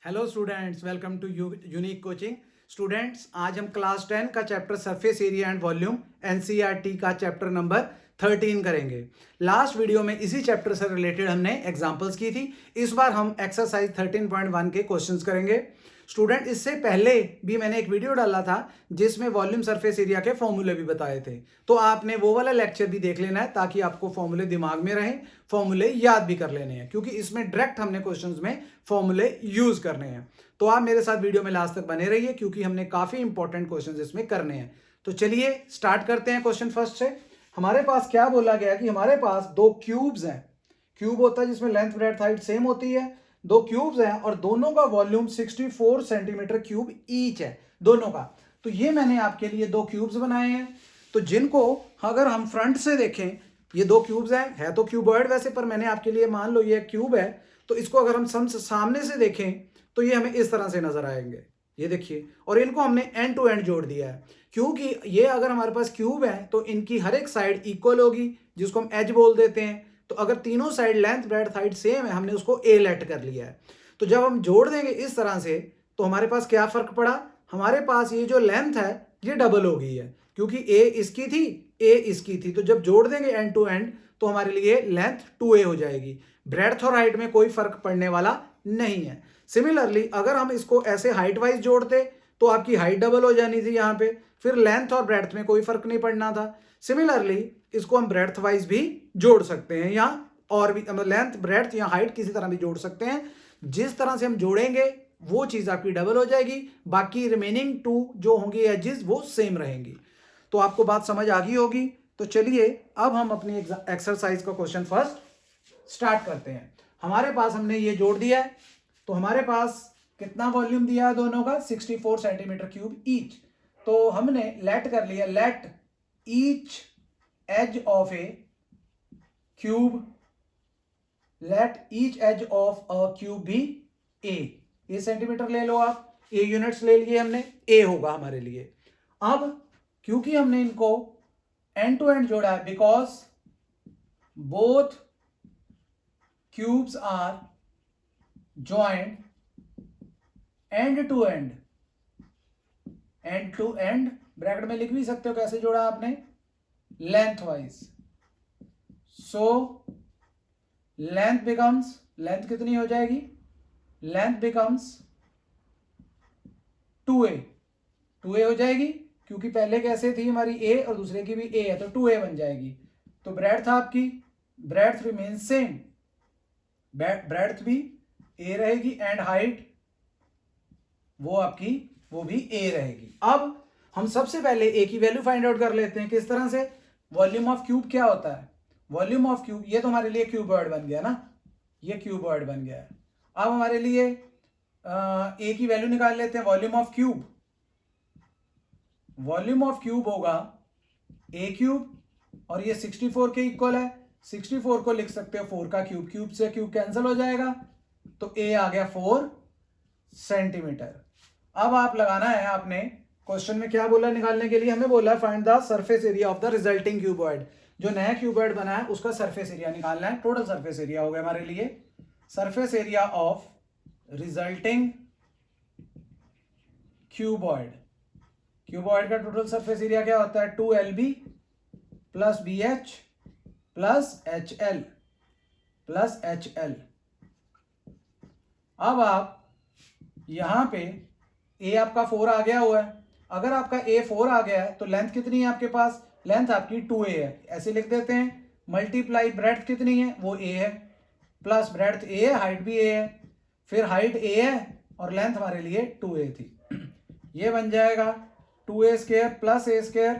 Hello students, welcome to unique coaching. Students, आज हम class 10 का chapter surface area and volume NCERT का chapter number 13 करेंगे। Last video में इसी चैप्टर से रिलेटेड हमने एग्जांपल्स की थी। इस बार हम एक्सरसाइज 13.1 के क्वेश्चंस करेंगे। स्टूडेंट, इससे पहले भी मैंने एक वीडियो डाला था जिसमें वॉल्यूम सरफेस एरिया के फॉर्मूले भी बताए थे, तो आपने वो वाला लेक्चर भी देख लेना है ताकि आपको फॉर्मूले दिमाग में रहें, फॉर्मूले याद भी कर लेने हैं, क्योंकि इसमें डायरेक्ट हमने क्वेश्चंस में फॉर्मूले यूज करने हैं। तो आप मेरे साथ वीडियो में लास्ट तक बने रहिए क्योंकि हमने काफी इंपॉर्टेंट क्वेश्चंस इसमें करने हैं। तो चलिए स्टार्ट करते हैं क्वेश्चन फर्स्ट से। हमारे पास क्या बोला गया कि हमारे पास दो क्यूब्स हैं। क्यूब होता है जिसमें लेंथ ब्रेड्थ हाइट सेम होती है। दो क्यूब्स हैं और दोनों का वॉल्यूम 64 सेंटीमीटर क्यूब ईच है, दोनों का। तो ये मैंने आपके लिए दो क्यूब्स बनाए हैं, तो जिनको अगर हम फ्रंट से देखें, ये दो क्यूब्स हैं, है तो क्यूबॉइड वैसे, पर मैंने आपके लिए मान लो ये क्यूब है, तो इसको अगर हम सामने से देखें तो ये हमें इस तरह से नजर आएंगे। ये देखिए, और इनको हमने एंड टू एंड जोड़ दिया है, क्योंकि ये अगर हमारे पास क्यूब है तो इनकी हर एक साइड इक्वल होगी, जिसको हम एज बोल देते हैं। तो अगर तीनों side length breadth height same है, हमने उसको ए लेट कर लिया है। तो जब हम जोड़ देंगे इस तरह से, तो हमारे पास क्या फर्क पड़ा, हमारे पास ये जो लेंथ है ये डबल हो गई है, क्योंकि ए इसकी थी, ए इसकी थी। तो जब जोड़ देंगे एंड टू एंड तो हमारे लिए लेंथ 2a हो जाएगी। ब्रेड्थ और हाइट में कोई फर्क पड़ने वाला नहीं है। सिमिलरली अगर हम इसको ऐसे हाइट वाइज जोड़ते तो आपकी हाइट डबल हो जानी थी यहाँ पे, फिर लेंथ और ब्रेड्थ में कोई फर्क नहीं पड़ना था। सिमिलरली इसको हम ब्रेड्थ वाइज भी जोड़ सकते हैं, या और भी लेंथ ब्रेड्थ या हाइट किसी तरह भी जोड़ सकते हैं। जिस तरह से हम जोड़ेंगे वो चीज आपकी डबल हो जाएगी, बाकी रिमेनिंग टू जो होंगी एजेस वो सेम रहेंगी। तो आपको बात समझ आ गई होगी। तो चलिए अब हम अपनी एक्सरसाइज का क्वेश्चन फर्स्ट स्टार्ट करते हैं। हमारे पास हमने ये जोड़ दिया है, तो हमारे पास कितना वॉल्यूम दिया है दोनों का, 64 सेंटीमीटर क्यूब ईच। तो हमने लेट कर लिया, let each edge of a cube, let each edge of a cube भी ए सेंटीमीटर ले लो आप, ए यूनिट्स ले लिए हमने, ए होगा हमारे लिए। अब क्योंकि हमने इनको एंड टू एंड जोड़ा है, because both cubes are joint end to end, end to end bracket में लिख भी सकते हो कैसे जोड़ा आपने, length wise. So length becomes, length कितनी हो जाएगी, लेंथ बिकम्स 2a हो जाएगी, क्योंकि पहले कैसे थी हमारी a और दूसरे की भी a है, तो 2a बन जाएगी। तो ब्रेड्थ आपकी, ब्रेड्थ रिमेन सेम, ब्रेड्थ भी a रहेगी एंड हाइट वो आपकी वो भी a रहेगी। अब हम सबसे पहले a की वैल्यू फाइंड आउट कर लेते हैं। किस तरह से, वॉल्यूम ऑफ क्यूब क्या होता है, वॉल्यूम ऑफ क्यूब, ये तो हमारे लिए क्यूबॉइड बन गया ना, ये क्यूबॉइड बन गया है। अब हमारे लिए a की वैल्यू निकाल लेते हैं, volume of cube, volume of cube होगा a क्यूब, और ये 64 के इक्वल है, 64 को लिख सकते हो 4 का क्यूब, क्यूब से क्यूब कैंसिल हो जाएगा, तो a आ गया 4 सेंटीमीटर। अब आप लगाना है, आपने क्वेश्चन में क्या बोला निकालने के लिए, हमें बोला find the surface area of the resulting cuboid. जो नया क्यूबॉइड बना है उसका सरफेस एरिया निकालना है। टोटल सरफेस एरिया हो गया हमारे लिए, surface area of resulting cuboid. Cuboid का टोटल सरफेस एरिया क्या होता है, 2lb plus bh plus hL plus hL। अब आप यहां पे a आपका 4 आ गया हुआ है, अगर आपका a 4 आ गया है तो लेंथ कितनी है आपके पास, लेंथ आपकी 2a है, ऐसे लिख देते हैं। मल्टीप्लाई ब्रेड्थ कितनी है, वो a है, प्लस ब्रेड्थ a है, हाइट भी a है, फिर हाइट a है और लेंथ हमारे लिए 2a थी। ये बन जाएगा 2a square plus a square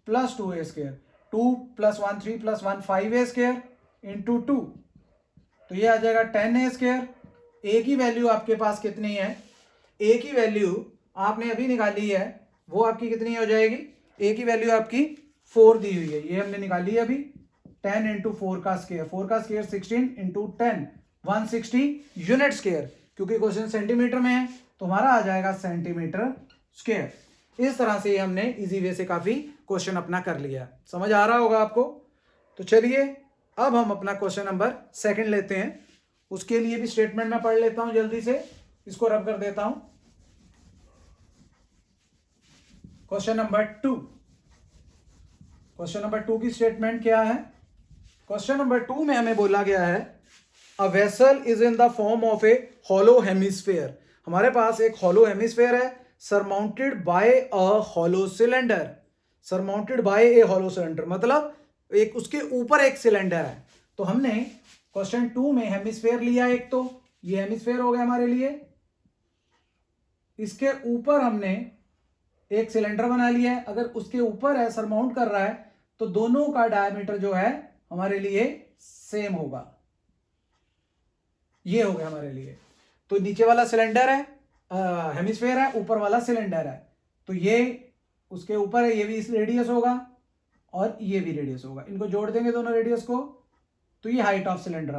plus 2a square, 2 plus 1 3 plus 1 5a square into 2, तो ये आ जाएगा 10a स्क्वायर। a की वैल्यू आपके पास कितनी है, a की वैल्यू आपने अभी निकाली है, वो आपकी कितनी हो जाएगी, a की वैल्यू आपकी 4 दी हुई है, ये हमने निकाली है अभी। 10 इंटू 4 का स्क्वायर, 4 का स्क्वायर 16 इंटू 10 160 यूनिट स्क्वायर, क्योंकि क्वेश्चन सेंटीमीटर में है तो हमारा आ जाएगा सेंटीमीटर स्क्वायर। इस तरह से हमने इजी वे से काफी क्वेश्चन अपना कर लिया, समझ आ रहा होगा आपको। तो चलिए अब हम अपना क्वेश्चन नंबर 2 लेते हैं। उसके लिए भी स्टेटमेंट में पढ़ लेता हूं जल्दी से। इसको रब कर देता हूं। क्वेश्चन नंबर 2, क्वेश्चन नंबर 2 की स्टेटमेंट क्या है? क्वेश्चन नंबर 2 में हमें बोला गया है a vessel is in the form of A hollow hemisphere. हमारे पास एक हॉलो हेमिस्फेयर है surmounted by a hollow cylinder. Surmounted bye A hollow cylinder मतलब एक उसके ऊपर एक सिलेंडर है। तो हमने क्वेश्चन 2 में हेमिस्फेयर लिया एक, तो ये हेमिस्फेयर हो गया हमारे लिए, इसके ऊपर हमने एक सिलेंडर बना लिया है। अगर उसके ऊपर है, सरमाउंट कर रहा है, तो दोनों का डायमीटर जो है हमारे लिए सेम होगा। ये हो गया हमारे लिए। तो नीचे वाला सिलेंडर है, हेमिस्फेयर है, ऊपर वाला सिलेंडर है, तो ये उसके ऊपर है, ये भी इस रेडियस होगा और ये भी रेडियस होगा। इनको जोड़ देंगे दोनों रेडियस को, तो ये हाइट ऑफ सिलेंडर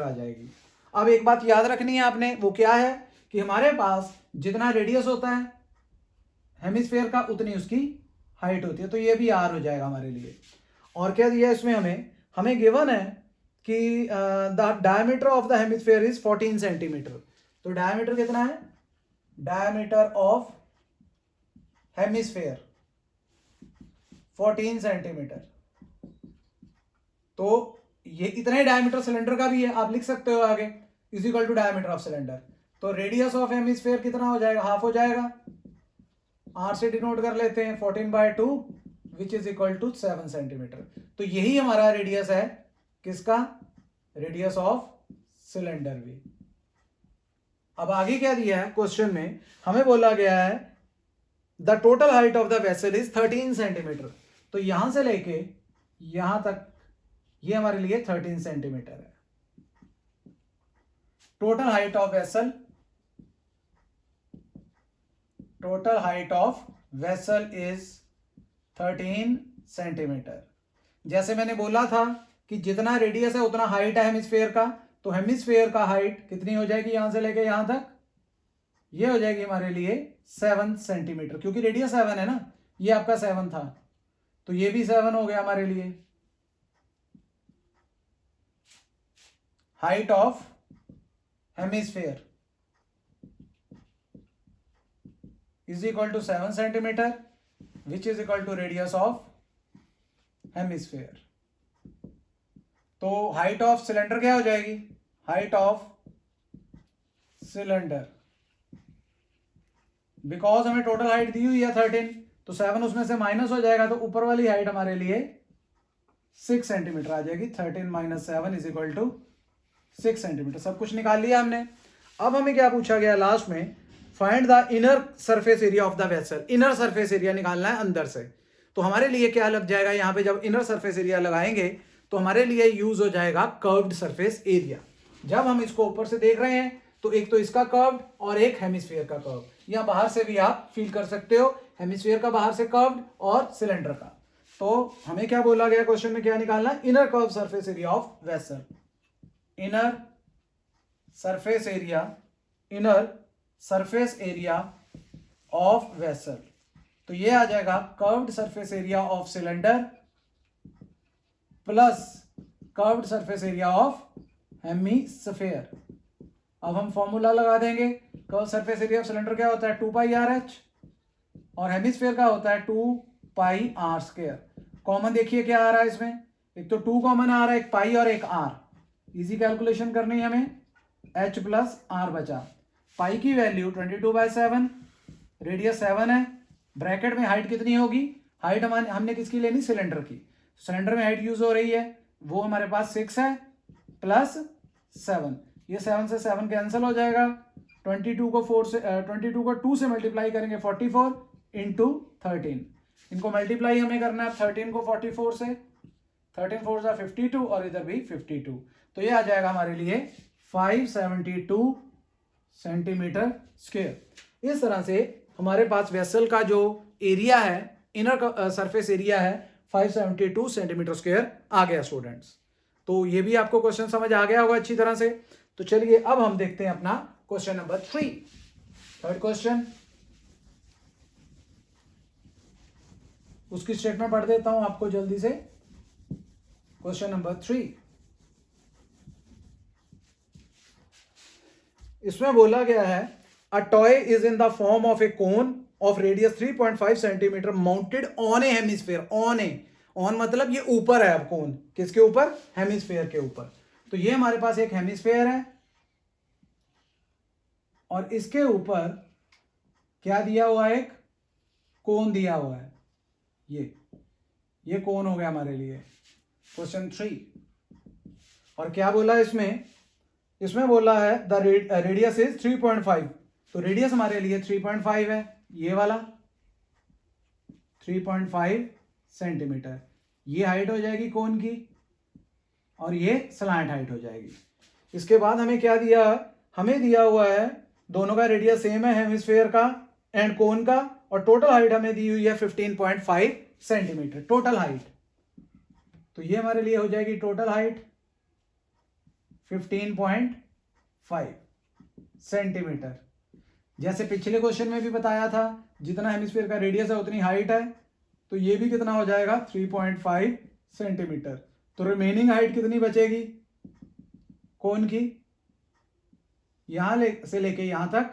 आ जाएगी। अब एक बात याद रखनी है आपने, वो क्या है कि हमारे पास जितना रेडियस होता है हेमिस्फेयर का, उतनी उसकी हाइट होती है। तो ये भी आर हो जाएगा हमारे लिए। और क्या दिया इसमें हमें गिवन है कि the diameter of the hemisphere is 14 centimetre. तो डायमीटर कितना है? Diameter of hemisphere 14 centimetre. तो ये इतना ही डायमीटर सिलेंडर का भी है, आप लिख सकते हो आगे, is equal to diameter of cylinder. तो रेडियस ऑफ हेमिस्फेयर कितना हो जाएगा? हाफ हो जाएगा। आर से डिनोट कर लेते हैं 14/2 which is equal to 7 centimetre. तो यही हमारा रेडियस है, किसका? रेडियस ऑफ सिलेंडर भी। अब आगे क्या दिया है क्वेश्चन में? हमें बोला गया है the total height of the vessel is 13 centimetre. तो यहां से लेके यहां तक ये हमारे लिए 13 सेंटीमीटर है। Total height of vessel, total height of vessel is 13 centimetre. जैसे मैंने बोला था कि जितना रेडियस है उतना हाइट है हेमिस्फेयर का, तो हेमिस्फेयर का हाइट कितनी हो जाएगी यहां से लेके यहां तक? ये हो जाएगी हमारे लिए 7 सेंटीमीटर, क्योंकि रेडियस 7 है ना, ये आपका 7 था, तो ये भी 7 हो गया हमारे लिए। Height of hemisphere is equal to 7 centimetre which is equal to radius of hemisphere। तो हाइट ऑफ सिलेंडर क्या हो जाएगी? हाइट ऑफ सिलेंडर, बिकॉज हमें टोटल हाइट दी हुई है 13, तो 7 उसमें से माइनस हो जाएगा, तो ऊपर वाली हाइट हमारे लिए 6 सेंटीमीटर आ जाएगी। 13 - 7 इज इक्वल टू 6 सेंटीमीटर। सब कुछ निकाल लिया हमने। अब हमें क्या पूछा गया लास्ट में? Find the inner surface area of the vessel. Inner surface area निकालना है अंदर से। तो हमारे लिए क्या लग जाएगा यहाँ पे? जब इनर सरफेस एरिया लगाएंगे तो हमारे लिए यूज हो जाएगा कर्व्ड सरफेस एरिया। जब हम इसको ऊपर से देख रहे हैं तो एक तो इसका कर्व्ड और एक हेमिस्फीयर का कर्व, या बाहर से भी आप फील कर सकते हो, हेमिस्फीयर का बाहर से कर्व्ड और सिलेंडर का। तो हमें क्या बोला गया क्वेश्चन में? क्या निकालना? Inner curve surface area of vessel. Inner surface area, inner surface area of vessel. तो ये आ जाएगा curved surface area of cylinder plus curved surface area of hemisphere. अब हम फॉर्मूला लगा देंगे। Curve surface area of cylinder क्या होता है? 2πRh, और हेमिस्फीयर का होता है 2πr²। कॉमन देखिए क्या आ रहा है इसमें? एक तो 2 कॉमन आ रहा है, एक पाई और एक r। इजी कैलकुलेशन करनी है हमें, h + r बचा। पाई की वैल्यू 22/7, रेडियस 7 है, ब्रैकेट में हाइट कितनी होगी? हाइट हमने किसकी लेनी? सिलेंडर की। सिलेंडर में हाइट यूज हो रही है, वो हमारे पास 6 है प्लस 7। ये 7 से 7 कैंसिल हो जाएगा। 22 को 2 से मल्टीप्लाई करेंगे 44 इंटू 13। इनको मल्टीप्लाई हमें करना है 13 को 44 से। 13 4 जा 52 और इधर भी 52। तो ये आ जाएगा हमारे लिए 572 सेंटीमीटर स्क्वायर। इस तरह से हमारे पास वेसल का जो एरिया है, इनर सरफेस एरिया है, 572 सेंटीमीटर स्क्वायर आ गया स्टूडेंट्स। तो ये भी आपको क्वेश्चन समझ आ गया होगा अच्छी तरह से। तो चलिए अब हम देखते हैं अपना क्वेश्चन नंबर 3। थर्ड क्वेश्चन, उसकी स्टेटमेंट पढ़ देता हूं आपको जल्दी से। क्वेश्चन नंबर 3, इसमें बोला गया है a toy is in the form of A cone of radius 3.5 centimetre mounted on A hemisphere. On मतलब ये ऊपर है। अब कोन किसके ऊपर? हेमिस्फेयर के ऊपर। तो ये हमारे पास एक हेमिस्फेयर है और इसके ऊपर क्या दिया हुआ है? एक कोन दिया हुआ है। ये कोन हो गया हमारे लिए। क्वेश्चन 3। और क्या बोला इसमें बोला है द रेडियस इज 3.5। तो रेडियस हमारे लिए 3.5 है, ये वाला 3.5 सेंटीमीटर। ये हाइट हो जाएगी कोन की और ये स्लैंट हाइट हो जाएगी। इसके बाद हमें क्या दिया? हमें दिया हुआ है दोनों का रेडियस सेम है, हेमिस्फेयर का एंड कोन का, और टोटल हाइट हमें दी हुई है 15.5 सेंटीमीटर टोटल हाइट। तो ये हमारे लिए हो जाएगी टोटल हाइट 15.5 सेंटीमीटर। जैसे पिछले क्वेश्चन में भी बताया था, जितना हेमिस्फीयर का रेडियस है उतनी हाइट है, तो ये भी कितना हो जाएगा? 3.5 सेंटीमीटर। तो रिमेनिंग हाइट कितनी बचेगी कोन की? यहां से लेके यहां तक।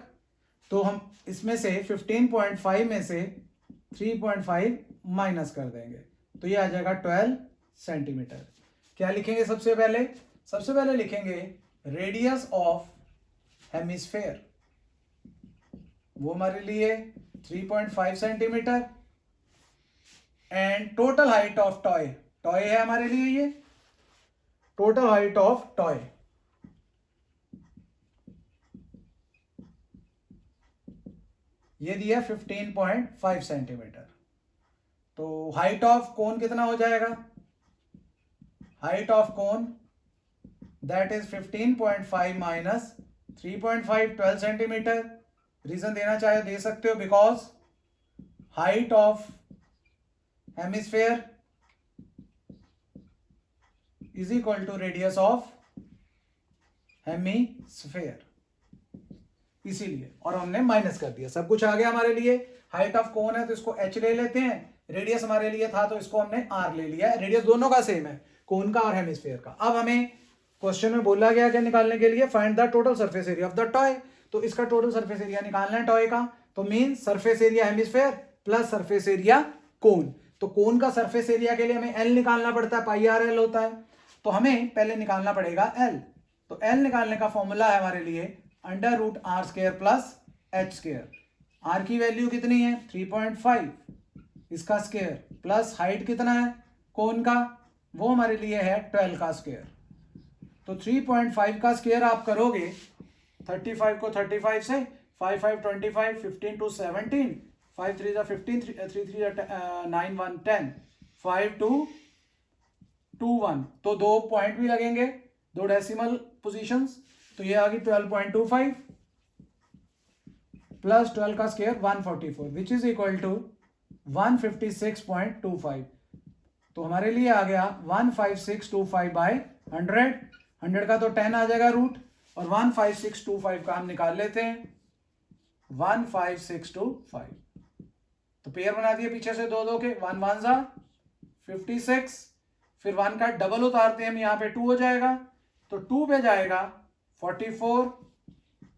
तो हम इसमें से 15.5 में से 3.5 माइनस कर देंगे, तो ये आ जाएगा 12 सेंटीमीटर। क्या लिखेंगे सबसे पहले लिखेंगे रेडियस ऑफ हेमिस्फेयर, वो हमारे लिए 3.5 centimetre, and total height of toy है हमारे लिए ये टोटल हाइट ऑफ टॉय। ये दिया 15.5 सेंटीमीटर। तो हाइट ऑफ कोन कितना हो जाएगा? Height of cone that is 15.5 minus 3.5 12 centimetre. Reason देना चाहे दे सकते हो, because height of hemisphere is equal to radius of hemisphere, इसीलिए। और हमने माइनस कर दिया, सब कुछ आ गया हमारे लिए। हाइट ऑफ कोन है तो इसको h ले लेते हैं, रेडियस हमारे लिए था तो इसको हमने r ले लिया है। रेडियस दोनों का सेम है, कोन का और हेमिस्फीयर का। अब हमें क्वेश्चन में बोला गया क्या निकालने के लिए? Find the total surface area of the toy. तो इसका टोटल सरफेस एरिया निकालना है टॉय का, तो mean surface area hemisphere plus surface area cone. तो कोन का सरफेस एरिया के लिए हमें एल निकालना पड़ता है, पाई आर एल होता है। तो हमें पहले निकालना पड़ेगा एल। तो एल निकालने का फॉर्मूला है हमारे लिए under root R square plus H square. R की वैल्यू कितनी है? 3.5, इसका स्क्वायर प्लस हाइट कितना है कोन का? वो हमारे लिए है 12 का स्क्वायर। तो 3.5 का स्क्वायर आप करोगे, 35 को 35 से, 5 5 25, 15 to 17, 5 3 15, 3 3 9 1 10, 5 2 2 1। तो 2 पॉइंट भी लगेंगे, 2 डेसिमल पोजीशंस। तो ये आ गई 12.25 प्लस 12 का square 144 which is equal to 156.25। तो हमारे लिए आ गया 15625 बाय 100 का तो 10 आ जाएगा रूट, और 15625 का हम निकाल लेते हैं 15625। तो पेयर बना दिए पीछे से दो दो के, 1 1 जा 56, फिर 1 का डबल उतारते हैं हम, यहाँ पे 2 हो जाएगा, तो 2 पे जाएगा 44,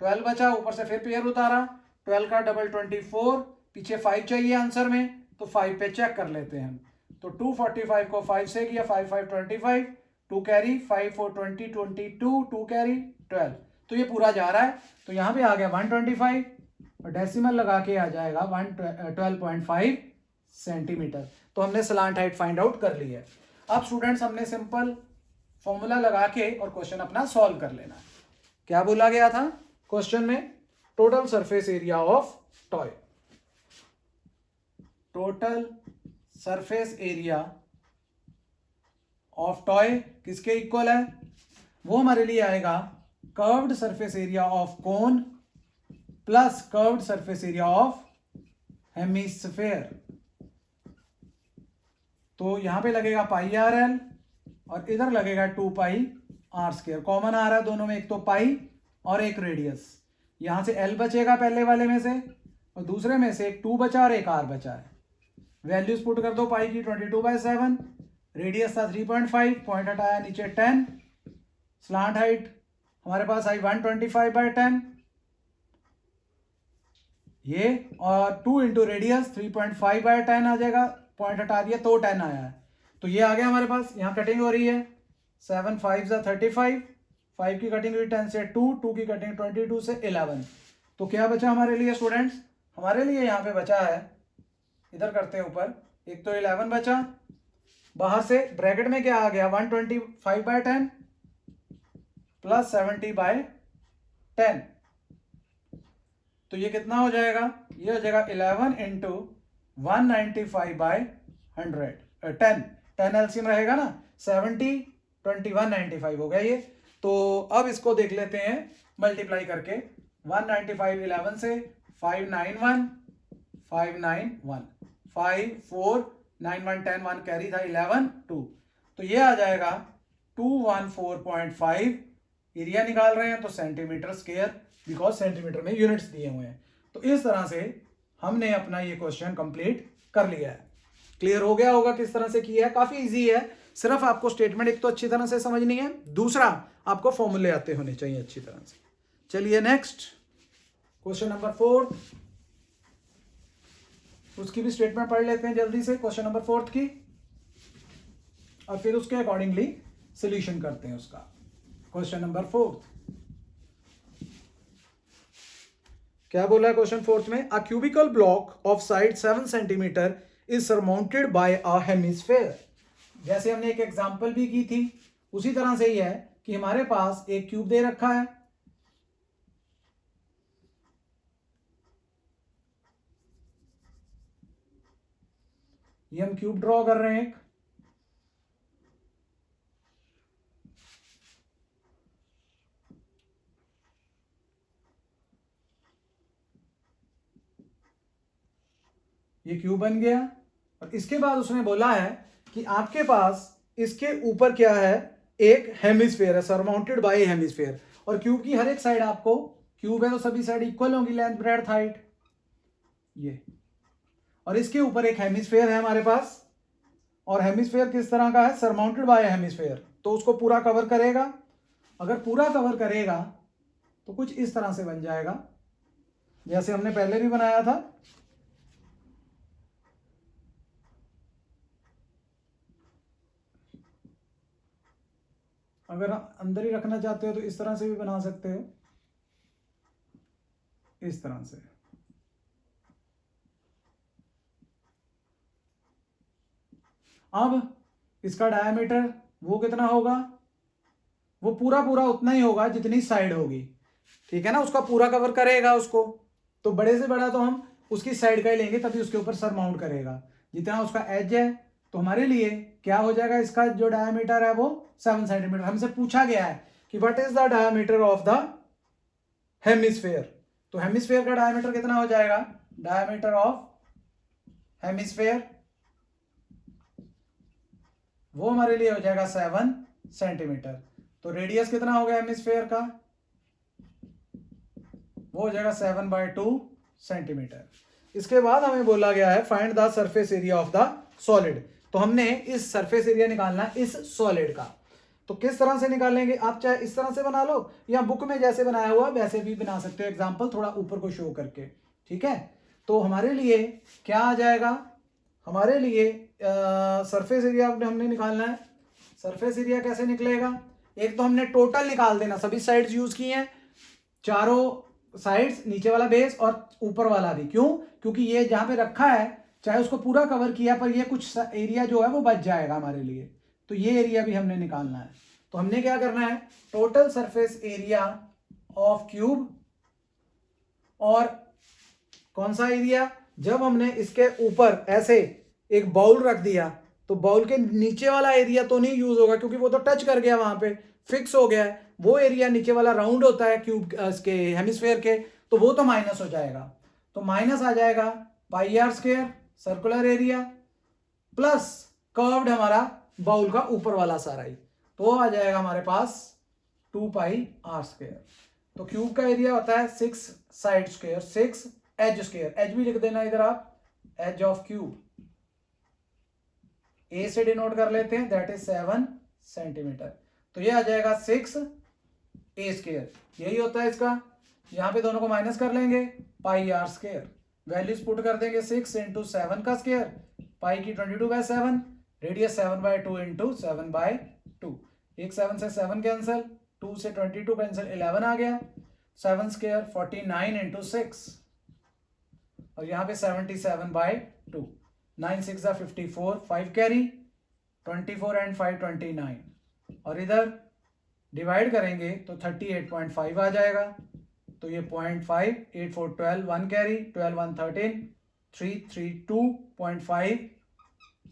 12 बचा, ऊपर से फिर पेयर उतारा, 12 का डबल 24, पीछे 5 चाहिए आंसर में, तो 5 पे चेक कर लेते हैं हम। तो 245 को 5 से किया, 5 5 25, 2 कैरी, 5 4 20 22, 2 कैरी 12। तो ये पूरा जा रहा है, तो यहाँ पे आ गया 125 और डेसिमल लगा के आ जाएगा 12.5 सेंटीमीटर। तो हमने स्लांट हाइट फाइंड आउट कर ली है। अब स्टूडेंट्स हमने सिंपल फॉर्मूला लगा के और क्वेश्चन अपना सॉल्व कर लेना है। क्या बोला गया था क्वेश्चन में? Total surface area of toy. Total surface area of toy किसके इक्वल है? वो हमारे लिए आएगा curved surface area of cone plus curved surface area of hemisphere. तो यहां पे लगेगा पाई आर एल और इधर लगेगा 2 पाई आर स्क्वायर। कॉमन आ रहा है दोनों में, एक तो पाई और एक रेडियस। यहां से एल बचेगा पहले वाले में से, और दूसरे में से एक 2 बचा और एक आर बचा है। वैल्यूज पुट कर दो, पाई की 22/7, रेडियस था 3.5, पॉइंट हटाया नीचे 10, स्लांट हाइट हमारे पास आई 125/10, ये, और 2 इंटू रेडियस 3.5/10 आ जाएगा, पॉइंट हटा दिया तो 10 आया है। तो ये आ गया हमारे पास, यहाँ कटिंग हो रही है, 7 5 35, 5 की कटिंग हुई 10 से 2 की कटिंग 22 से 11। तो क्या बचा हमारे लिए स्टूडेंट्स? हमारे लिए यहाँ पे बचा है, इधर करते हैं ऊपर, एक तो 11 बचा, बाहर से ब्रैकेट में क्या आ गया, 125/10 प्लस 70/10। तो ये कितना हो जाएगा? ये हो जाएगा 11 इंटू 195/100, 10 एलसीएम रहेगा ना, 70 21 95 हो गया ये। तो अब इसको देख लेते हैं मल्टीप्लाई करके, 195 11 से, 591 591 5 4 9 1 10 1 कैरी था, 11 2। तो ये आ जाएगा 214.5। एरिया निकाल रहे हैं तो सेंटीमीटर स्क्वायर, बिकॉज सेंटीमीटर में यूनिट्स दिए हुए हैं। तो इस तरह से हमने अपना ये क्वेश्चन कंप्लीट कर लिया है। क्लियर हो गया होगा किस तरह से किया है? काफी इजी है, सिर्फ आपको स्टेटमेंट एक तो अच्छी तरह से समझनी है, दूसरा आपको फॉर्मूले आते होने चाहिए अच्छी तरह से। चलिए नेक्स्ट क्वेश्चन नंबर 4, उसकी भी स्टेटमेंट पढ़ लेते हैं जल्दी से, क्वेश्चन नंबर 4 की, और फिर उसके अकॉर्डिंगली सॉल्यूशन करते हैं उसका। क्वेश्चन नंबर 4 क्या बोला है क्वेश्चन 4 में? A cubical block of side 7 centimetre is surmounted by a hemisphere. जैसे हमने एक एग्जांपल भी की थी, उसी तरह से ही है कि हमारे पास एक क्यूब दे रखा है, ये हम क्यूब ड्रॉ कर रहे हैं एक, ये क्यूब बन गया। और इसके बाद उसने बोला है कि आपके पास इसके ऊपर क्या है, एक हेमिस्फेयर है, सरमाउंटेड बाय हेमिस्फेयर। और क्यूब की हर एक साइड, आपको क्यूब है तो सभी साइड इक्वल होंगी, लेंथ ब्रेड्थ हाइट ये, और इसके ऊपर एक हेमिस्फेयर है हमारे पास। और हेमिस्फेयर किस तरह का है? सरमाउंटेड बाय हेमिस्फेयर, तो उसको पूरा कवर करेगा। अगर पूरा कवर करेगा तो कुछ इस तरह से बन जाएगा, जैसे हमने पहले भी बनाया था। अगर अंदर ही रखना चाहते हो तो इस तरह से भी बना सकते हो, इस तरह से। अब इसका डायमीटर वो कितना होगा? वो पूरा पूरा उतना ही होगा जितनी साइड होगी, ठीक है ना, उसका पूरा कवर करेगा उसको। तो बड़े से बड़ा तो हम उसकी साइड का ही लेंगे, तभी उसके ऊपर सर माउंट करेगा। जितना उसका एज है, तो हमारे लिए क्या हो जाएगा, इसका जो डायमीटर है वो 7 सेंटीमीटर। हमसे पूछा गया है कि what is the diameter of the hemisphere. तो हेमिस्फेयर का डायमीटर कितना हो जाएगा? डायमीटर ऑफ हेमिस्फेयर वो हमारे लिए हो जाएगा 7 सेंटीमीटर। तो रेडियस कितना हो गया हेमिस्फेयर का? वो हो जाएगा 7/2 सेंटीमीटर। इसके बाद हमें बोला गया है find the surface area of the solid. तो हमने इस सरफेस एरिया निकालना है इस सॉलिड का। तो किस तरह से निकालेंगे? आप चाहे इस तरह से बना लो, या बुक में जैसे बनाया हुआ वैसे भी बना सकते हो, एग्जाम्पल थोड़ा ऊपर को शो करके, ठीक है। तो हमारे लिए क्या आ जाएगा? हमारे लिए सरफेस एरिया हमने निकालना है। सरफेस एरिया कैसे निकलेगा? एक तो हमने टोटल निकाल देना, सभी साइड्स यूज की हैं, चारों साइड्स, नीचे वाला बेस और ऊपर वाला भी। क्यों? क्योंकि ये जहां पे रखा है, चाहे उसको पूरा कवर किया, पर ये कुछ एरिया जो है वो बच जाएगा हमारे लिए, तो ये एरिया भी हमने निकालना है। तो हमने क्या करना है, total surface area of cube, और कौन सा एरिया? जब हमने इसके ऊपर ऐसे एक बाउल रख दिया, तो बाउल के नीचे वाला एरिया तो नहीं यूज होगा, क्योंकि वो तो टच कर गया, वहां पे फिक्स हो गया है। वो एरिया नीचे वाला राउंड होता है क्यूब इसके हेमिस्फेयर के, तो वो तो माइनस हो जाएगा। तो माइनस आ जाएगा πr² circular area, plus curved हमारा बाउल का ऊपर वाला सारा ही, तो आ जाएगा हमारे पास 2πr²। तो क्यूब का एरिया होता है 6 side square, 6 edge square, edge भी लिख देना इधर आप, एज ऑफ क्यूब ए से डिनोट कर लेते हैं, दैट इज 7 सेंटीमीटर। तो ये आ जाएगा 6a², यही होता है इसका। यहां पे दोनों को माइनस कर लेंगे, πr²। वैल्यूज पुट कर देंगे 6 इंटू 7 का स्क्वायर, पाई की 22/7, रेडियस 7/2 इंटू 7/2। एक 7 से 7 कैंसिल, 2 से 22 कैंसिल, 11 आ गया। 7 स्क्वायर 49 इंटू 6, और यहाँ पे 77/2। 9 6 54, 5 कैरी, 24 एंड 5 29, और इधर डिवाइड करेंगे तो 38.5 आ जाएगा। तो ये 0.5, 8 4 12, 1 कैरी, 12 1 13, 332.5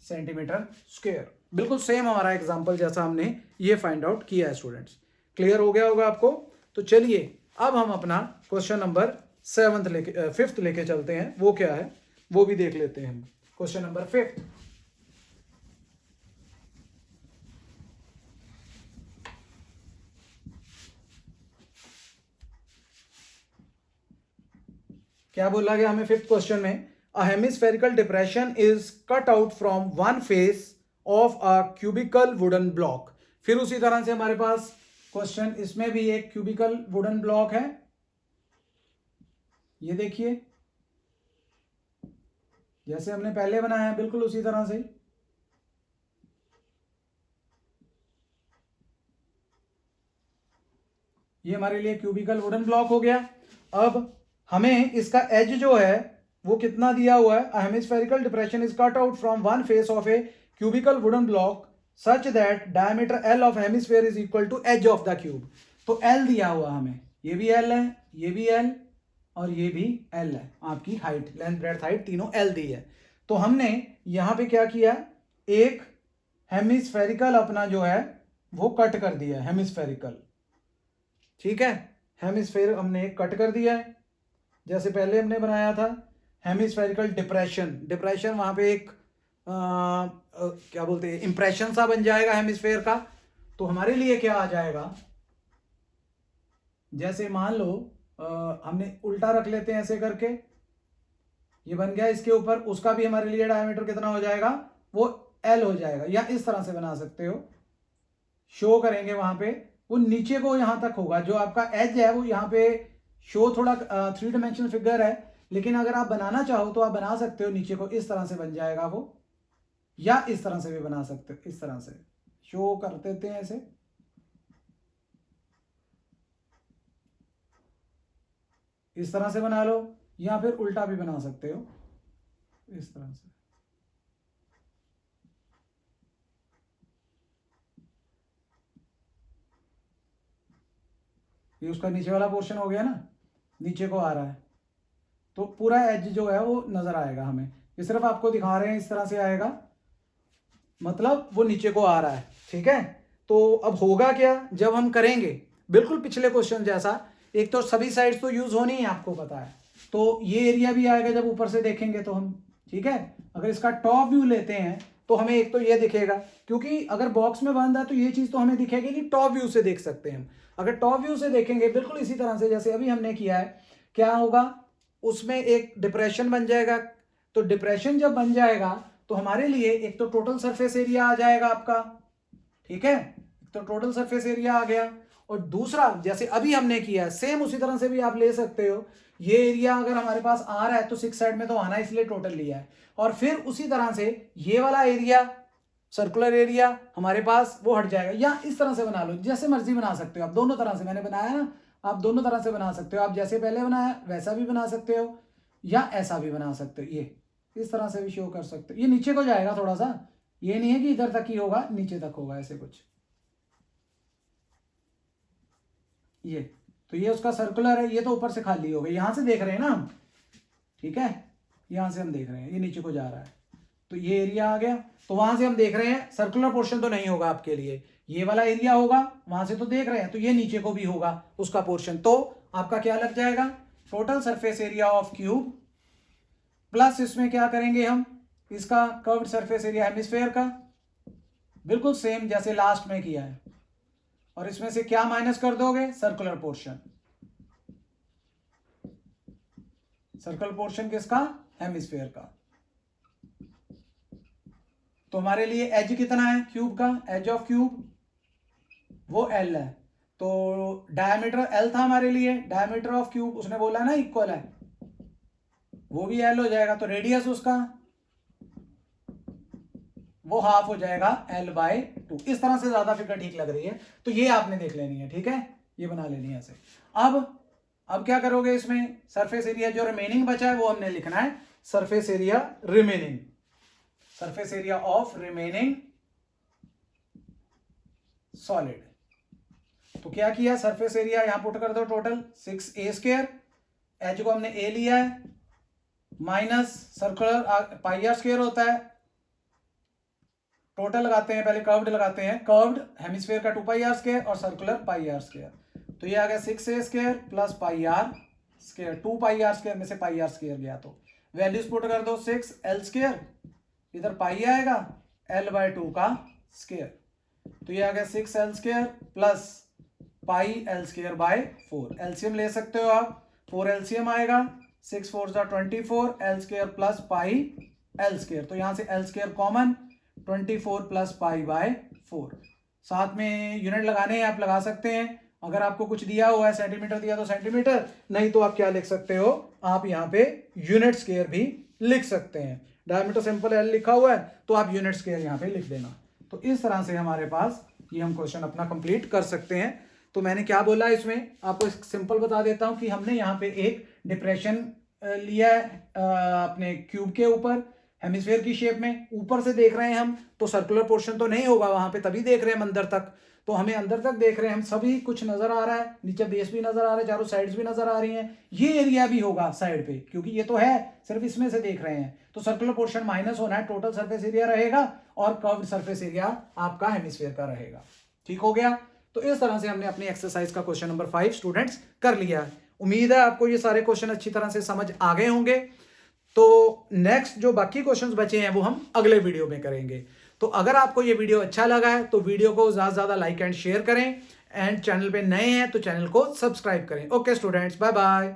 सेंटीमीटर स्क्वायर। बिल्कुल सेम हमारा एग्जांपल जैसा हमने ये फाइंड आउट किया है स्टूडेंट्स। क्लियर हो गया होगा आपको। तो चलिए अब हम अपना क्वेश्चन नंबर 5th लेके चलते हैं। वो क्या है वो भी देख लेते हैं हम। Question number 5। क्या बोला गया हमें 5th क्वेश्चन में? A hemispherical depression is cut out from one face of a cubical wooden block. फिर उसी तरह से हमारे पास क्वेश्चन, इसमें भी एक क्यूबिकल वुडन ब्लॉक है। ये देखिए जैसे हमने पहले बनाया है बिल्कुल उसी तरह से। ये हमारे लिए क्यूबिकल वुडन ब्लॉक हो गया। अब हमें इसका एज जो है वो कितना दिया हुआ है? Hemispherical depression is cut out from one face of a cubical wooden block such that diameter L of hemisphere is equal to edge of the cube. तो एल दिया हुआ हमें, ये भी एल है, ये भी एल, और ये भी एल है। आपकी हाइट, लेंथ, ब्रेड्थ, हाइट तीनों एल दी है। तो हमने यहां पे क्या किया, एक हेमिस्फेरिकल अपना जो है वो कट कर दिया है, हेमिस्फेरिकल। ठीक है, हेमिस्फेयर हमने एक कट कर दिया है जैसे पहले हमने बनाया था। हेमिस्फेरिकल डिप्रेशन, डिप्रेशन वहां पे एक क्या बोलते हैं, इंप्रेशन सा बन जाएगा हेमिस्फेयर का। तो हमारे लिए क्या आ जाएगा, जैसे मान लो हमने उल्टा रख लेते हैं ऐसे करके, ये बन गया इसके ऊपर, उसका भी हमारे लिए डायमीटर कितना हो जाएगा, वो एल हो जाएगा। या इस तरह से बना सकते हो, शो करेंगे वहां पे, वो नीचे को यहां तक होगा। जो आपका एज है वो यहाँ पे शो थोड़ा 3 डायमेंशनल फिगर है, लेकिन अगर आप बनाना चाहो तो आप बना सकते हो। नीचे को इस तरह से बन जाएगा वो, या इस तरह से भी बना सकते हो। इस तरह से शो कर देते हैं ऐसे, इस तरह से बना लो, या फिर उल्टा भी बना सकते हो इस तरह से। ये उसका नीचे वाला पोर्शन हो गया ना, नीचे को आ रहा है, तो पूरा एज जो है वो नजर आएगा हमें। ये सिर्फ आपको दिखा रहे हैं, इस तरह से आएगा, मतलब वो नीचे को आ रहा है। ठीक है, तो अब होगा क्या जब हम करेंगे, बिल्कुल पिछले क्वेश्चन जैसा। एक तो सभी साइड्स तो यूज होनी है, आपको पता है, तो ये एरिया भी आएगा जब ऊपर से देखेंगे तो हम। ठीक है, अगर इसका टॉप व्यू लेते हैं तो हमें एक तो ये दिखेगा, क्योंकि अगर बॉक्स में बंद है तो ये चीज तो हमें दिखेगी नहीं, टॉप व्यू से देख सकते हैं हम। अगर टॉप व्यू से देखेंगे बिल्कुल इसी तरह से जैसे अभी हमने किया है, क्या होगा, उसमें एक डिप्रेशन बन जाएगा। तो डिप्रेशन जब बन जाएगा तो हमारे लिए एक तो टोटल सरफेस एरिया आ जाएगा आपका। ठीक है, तो टोटल सरफेस एरिया आ गया, और दूसरा जैसे अभी हमने किया सेम उसी तरह से भी आप ले सकते हो। ये एरिया अगर हमारे पास आ रहा है तो 6 साइड में तो आना, इसलिए टोटल लिया है। और फिर उसी तरह से ये वाला एरिया, सर्कुलर एरिया हमारे पास वो हट जाएगा। या इस तरह से बना लो, जैसे मर्जी बना सकते हो आप, दोनों तरह से मैंने बनाया ना, आप दोनों तरह से बना सकते हो। आप जैसे पहले बनाया वैसा भी बना सकते हो, या ऐसा भी बना सकते हो। ये इस तरह से भी शो कर सकते हो। ये नीचे को जाएगा थोड़ा सा, ये नहीं है कि इधर तक ही होगा, नीचे तक होगा, ऐसे कुछ। ये तो ये उसका सर्कुलर है, ये तो ऊपर से खाली हो गई, यहां से देख रहे हैं ना हम। ठीक है, यहां से हम देख रहे हैं ये नीचे को जा रहा है, तो ये एरिया आ गया। तो वहां से हम देख रहे हैं सर्कुलर पोर्शन तो नहीं होगा आपके लिए, ये वाला एरिया होगा, वहां से तो देख रहे हैं, तो ये नीचे को भी होगा उसका पोर्शन। तो आपका क्या लग जाएगा, total surface area of cube plus इसमें क्या करेंगे हम, इसका कर्व्ड सरफेस एरिया हेमिस्फेयर का, बिल्कुल सेम जैसे लास्ट में किया है। और इसमें से क्या माइनस कर दोगे, सर्कुलर पोर्शन। सर्कुलर पोर्शन किसका, हेमिस्फेयर का। तो हमारे लिए एज कितना है क्यूब का, एज ऑफ क्यूब वो एल है। तो डायमीटर एल था हमारे लिए, डायमीटर ऑफ क्यूब उसने बोला ना इक्वल है, वो भी एल हो जाएगा, तो रेडियस उसका वो हाफ हो जाएगा l/2। इस तरह से ज्यादा फिगर ठीक लग रही है तो ये आपने देख लेनी है, ठीक है, ये बना लेनी है ऐसे। अब क्या करोगे, इसमें सरफेस एरिया जो रिमेनिंग बचा है वो हमने लिखना है, surface area remaining, surface area of remaining solid. तो क्या किया, सरफेस एरिया यहां पुट कर दो, टोटल 6a², एच को हमने a लिया है, माइनस सर्कुलर πr² होता है, टोटल लगाते हैं, पहले कर्व्ड लगाते हैं, कर्व्ड हेमिस्फीयर का 2πr² और सर्कुलर πr², तो ये आ गया 6a² प्लस πr², 2πr² में से πr² गया, तो वैल्यूज पुट कर दो, 6l², इधर पाई आएगा l/2 का स्क्वायर, तो ये आ गया 6l² प्लस πl²/4, एलसीएम ले सकते हो आप, 4 एलसीएम आएगा, 6 4 24, l² प्लस πl², तो यहां से l² कॉमन, 24 प्लस π/4, साथ में यूनिट लगाने हैं आप लगा सकते हैं, अगर आपको कुछ दिया हुआ है सेंटीमीटर दिया तो सेंटीमीटर, नहीं तो आप क्या लिख सकते हो, आप यहाँ पे यूनिट स्क्वायर भी लिख सकते हैं, डायमीटर सिंपल एल लिखा हुआ है तो आप यूनिट स्क्वायर यहाँ पे लिख देना। तो इस तरह से हमारे पास ये हम क्वेश्चन अपना कंप्लीट कर सकते हैं। तो मैंने क्या बोला इसमें आपको सिंपल बता देता हूं कि हमने यहाँ पे एक डिप्रेशन लिया है अपने क्यूब के ऊपर, हेमिस्फीयर की शेप में, ऊपर से देख रहे हैं हम तो सर्कुलर पोर्शन तो नहीं होगा वहां पे, तभी देख रहे हैं हम अंदर तक, तो हमें अंदर तक देख रहे हैं हम, सभी कुछ नजर आ रहा है, नीचे बेस भी नजर आ रहा है, चारों साइड्स भी नजर आ रही हैं, ये एरिया भी होगा साइड पे, क्योंकि ये तो है सिर्फ इसमें से देख रहे हैं, तो सर्कुलर पोर्शन माइनस होना है, टोटल सरफेस एरिया रहेगा और कर्व्ड सरफेस एरिया आपका हेमिस्फीयर का रहेगा। ठीक हो गया, तो इस तरह से हमने अपनी एक्सरसाइज का क्वेश्चन नंबर 5 स्टूडेंट्स कर लिया है। उम्मीद है आपको ये सारे क्वेश्चन अच्छी तरह से समझ आ गए होंगे। तो नेक्स्ट जो बाकी क्वेश्चंस बचे हैं वो हम अगले वीडियो में करेंगे। तो अगर आपको ये वीडियो अच्छा लगा है तो वीडियो को ज़्यादा से ज़्यादा लाइक एंड शेयर करें, एंड चैनल पे नए हैं तो चैनल को सब्सक्राइब करें। Okay students, bye bye.